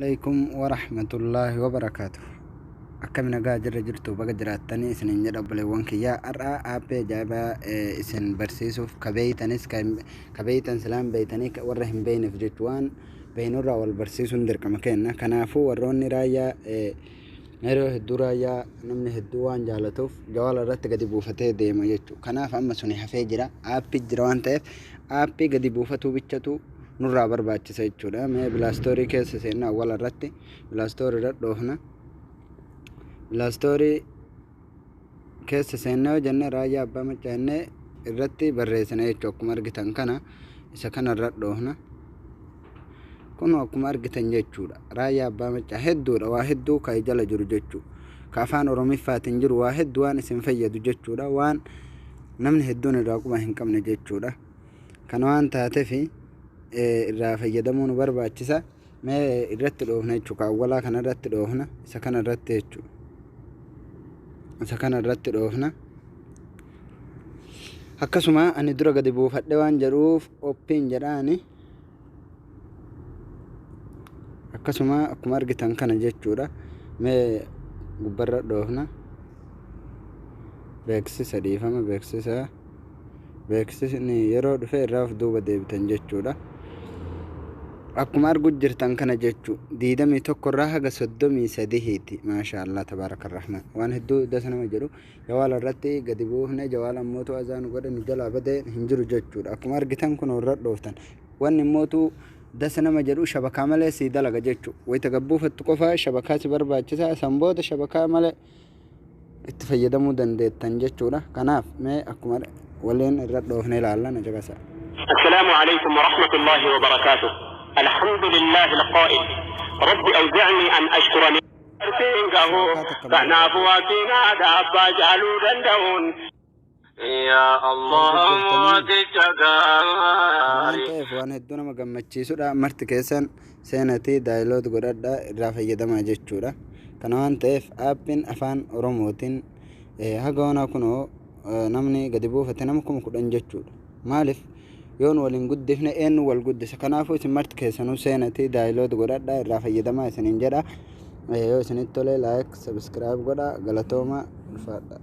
عليكم ورحمة الله وبركاته. أكمل جاجر جرتو بقدر تاني سنين جرب لونك يا أرى أبي جابا سن برسيسوف كبيتنس كبيتن سلام بيتني ورهم بين في جتوان بين الرا والبرسيسون در كمكان كنافو وروني رايا نيرو هدورايا نمني هدوان جالتوف جوال رت قد بوفتة ديما يجو كناف أما سني حفيجرا أبي جروان تيف أبي قد بوفتو بيتشتو نورا برباچisa jechuudha mee bilaastorii keessa seenna awwal irratti bilaastorii dhadhoofna bilaastorii keessa seenna jenne raayyaa abbaa macaanne irratti barreessina jechuudha akkuma argitan kana isa kana dhadhoofna kun akkuma argitan jechuudha raayyaa abbaa macaa hedduudha waa hedduu kai jala jiru jechuudha ka afaan oromiffaatiin jiru waa hedduu waan isin fayyadu jechuudha waan namni hedduun irraa kuma hin qabne jechuudha kana waan taateefi irraa fayyadamuun barbaachisa mee irratti dhoofna jechuudha awwalaa kana irratti dhoofna isa kana irratti jechuudha isa kana irratti dhoofna akkasuma ani dura gadi buufadhe waan jedhuuf oppiin jedhaani akkasuma akkuma argitan kana jechuudha mee gubbarra dhoofna beeksisa dhiifama beeksisni yeroo dhufe irraa of duuba deebitan jechuudha akkuma argu jirtan kana jechu diidamii tokko irraa haga 33 maashaallah tabaaraka rahman waan hedduu dasa nama jedhu jawaala irratti gadi buufne jawaala mootu azaan godhan jala bade hinjiru jechuudha akkuma argitan kun irra dhooftan wanni mootu dasa nama jedhu shabakaa malee si dalaga jechu wayita gabbuufattu qofa shabakaa si barbaachisa sanboota shabakaa malee itti fayyadamuu dandeettan jechuudha kanaaf mee akkuma waliin irra dhoofne ilaallan jagasa السلام عليكم ورحمة الله وبركاته. الحمد لله القائل رب أوزعني أن أشكر نعمته فأنا فواكينا دابا جعلوا دندون يا الله كيف وانا هدونا مقامتشي سودا مرت كيسان سينتي دايلود قرادة رافع يدما جيتشورا كانوان تيف آبين أفان روموتين هاقونا كنو نمني قدبو فتنمكم كدن جيتشورا مالف yoon waliin guddifne eenyu wal guddisa kanaafuu isin marti keessanuu seenatii daayilood godhadha irraa fayyadamaa isiniin jedha yoo isinitti tole laayik sabskiraayib godha galatooma ulfaadha